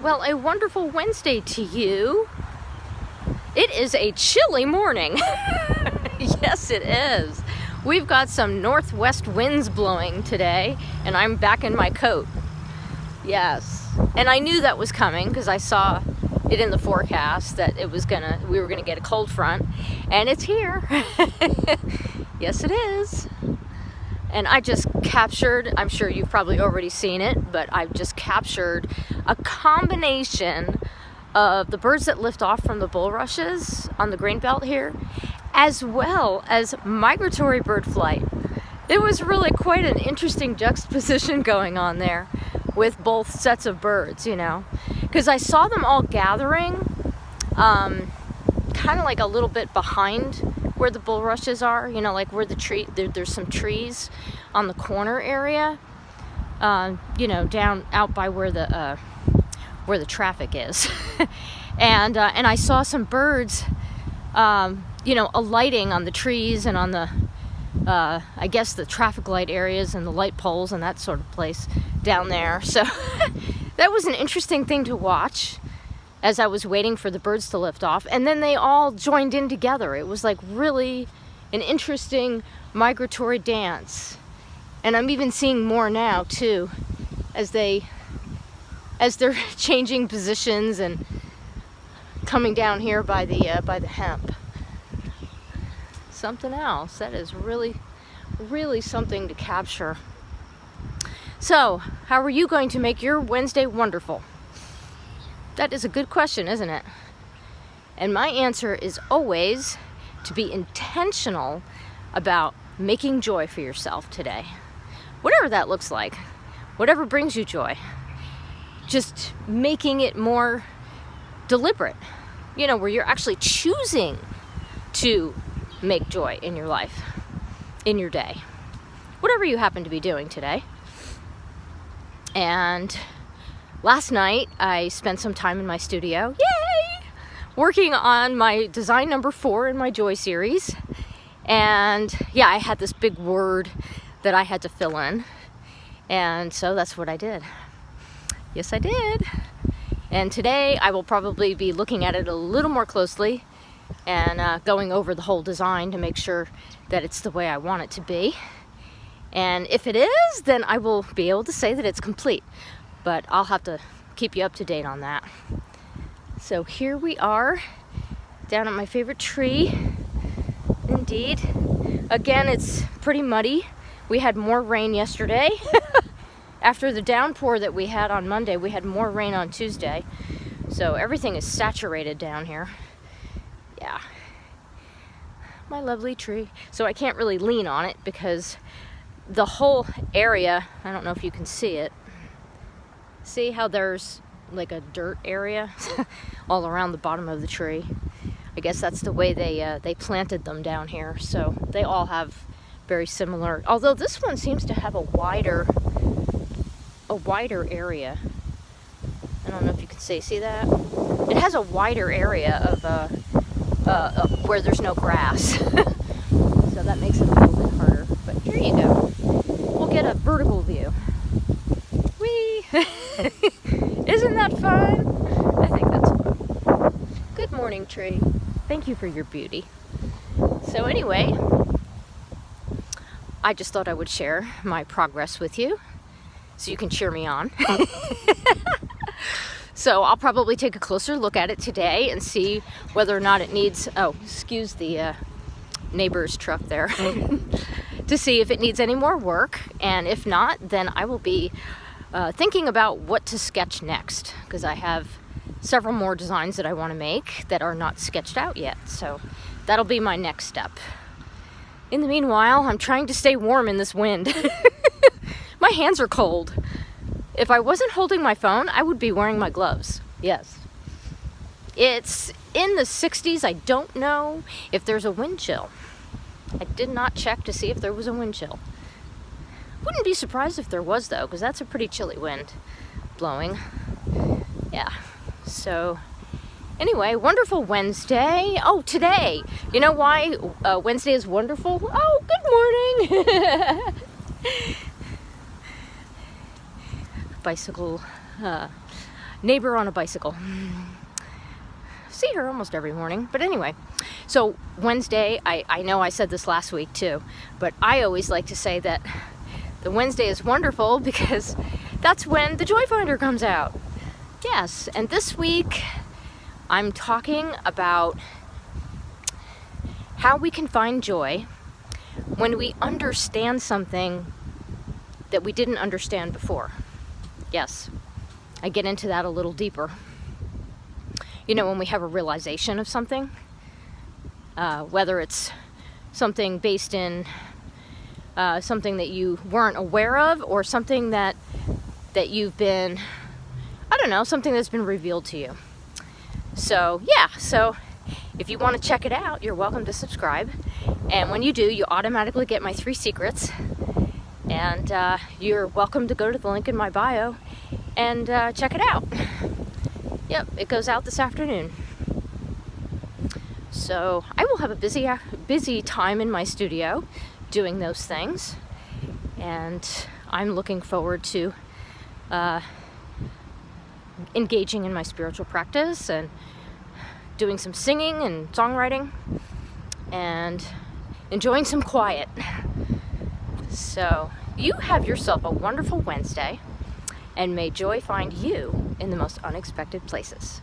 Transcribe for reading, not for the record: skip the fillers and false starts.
Well, a wonderful Wednesday to you. It is a chilly morning. Yes, it is. We've got some northwest winds blowing today, and I'm back in my coat. Yes. And I knew that was coming because I saw it in the forecast that we were gonna get a cold front, and it's here. Yes, it is. And I just captured, I'm sure you've probably already seen it, but I've just captured a combination of the birds that lift off from the bulrushes on the grain belt here, as well as migratory bird flight. It was really quite an interesting juxtaposition going on there with both sets of birds, because I saw them all gathering kind of like a little bit behind where the bulrushes are, like where there's some trees on the corner area, down out by where the traffic is. and I saw some birds, alighting on the trees and on the, I guess the traffic light areas and the light poles and that sort of place down there. So that was an interesting thing to watch as I was waiting for the birds to lift off. And then they all joined in together. It was like really an interesting migratory dance. And I'm even seeing more now too, as they're changing positions and coming down here by the hemp. Something else that is really, really something to capture. So, how are you going to make your Wednesday wonderful? That is a good question, isn't it? And my answer is always to be intentional about making joy for yourself today. Whatever that looks like, whatever brings you joy. Just making it more deliberate, where you're actually choosing to make joy in your life, in your day, whatever you happen to be doing today. And last night, I spent some time in my studio, yay, working on my design number 4 in my Joy series. And yeah, I had this big word that I had to fill in. And so that's what I did. Yes, I did. And today I will probably be looking at it a little more closely and going over the whole design to make sure that it's the way I want it to be. And if it is, then I will be able to say that it's complete. But I'll have to keep you up to date on that. So here we are, down at my favorite tree. Indeed. Again, it's pretty muddy. We had more rain yesterday. After the downpour that we had on Monday, we had more rain on Tuesday. So everything is saturated down here. Yeah. My lovely tree. So I can't really lean on it because the whole area, I don't know if you can see it. See how there's like a dirt area all around the bottom of the tree? I guess that's the way they planted them down here. So they all have very similar, although this one seems to have a wider area. I don't know if you can see that? It has a wider area of where there's no grass. So that makes it a little bit harder. But here you go. We'll get a vertical view. Whee! Isn't that fun? I think that's fun. Good morning, tree. Thank you for your beauty. So anyway, I just thought I would share my progress with you so you can cheer me on. So I'll probably take a closer look at it today and see whether or not it needs, excuse the neighbor's truck there, to see if it needs any more work. And if not, then I will be thinking about what to sketch next, because I have several more designs that I want to make that are not sketched out yet. So that'll be my next step. In the meanwhile, I'm trying to stay warm in this wind. My hands are cold. If I wasn't holding my phone, I would be wearing my gloves. Yes. It's in the 60s. I don't know if there's a wind chill. I did not check to see if there was a wind chill. Wouldn't be surprised if there was, though, because that's a pretty chilly wind blowing. Yeah. So anyway, wonderful Wednesday. Oh, today. You know why Wednesday is wonderful? Oh, good morning. Bicycle neighbor on a bicycle. See her almost every morning. But anyway, so Wednesday, I know I said this last week too, but I always like to say that the Wednesday is wonderful because that's when the Joy Finder comes out. Yes, and this week I'm talking about how we can find joy when we understand something that we didn't understand before. Yes, I get into that a little deeper. You know, when we have a realization of something, whether it's something based in something that you weren't aware of, or something that you've been, I don't know, something that's been revealed to you. So yeah, so if you want to check it out, you're welcome to subscribe. And when you do, you automatically get my 3 secrets. And you're welcome to go to the link in my bio and check it out. Yep, it goes out this afternoon. So I will have a busy time in my studio doing those things. And I'm looking forward to engaging in my spiritual practice and doing some singing and songwriting and enjoying some quiet. So you have yourself a wonderful Wednesday, and may joy find you in the most unexpected places.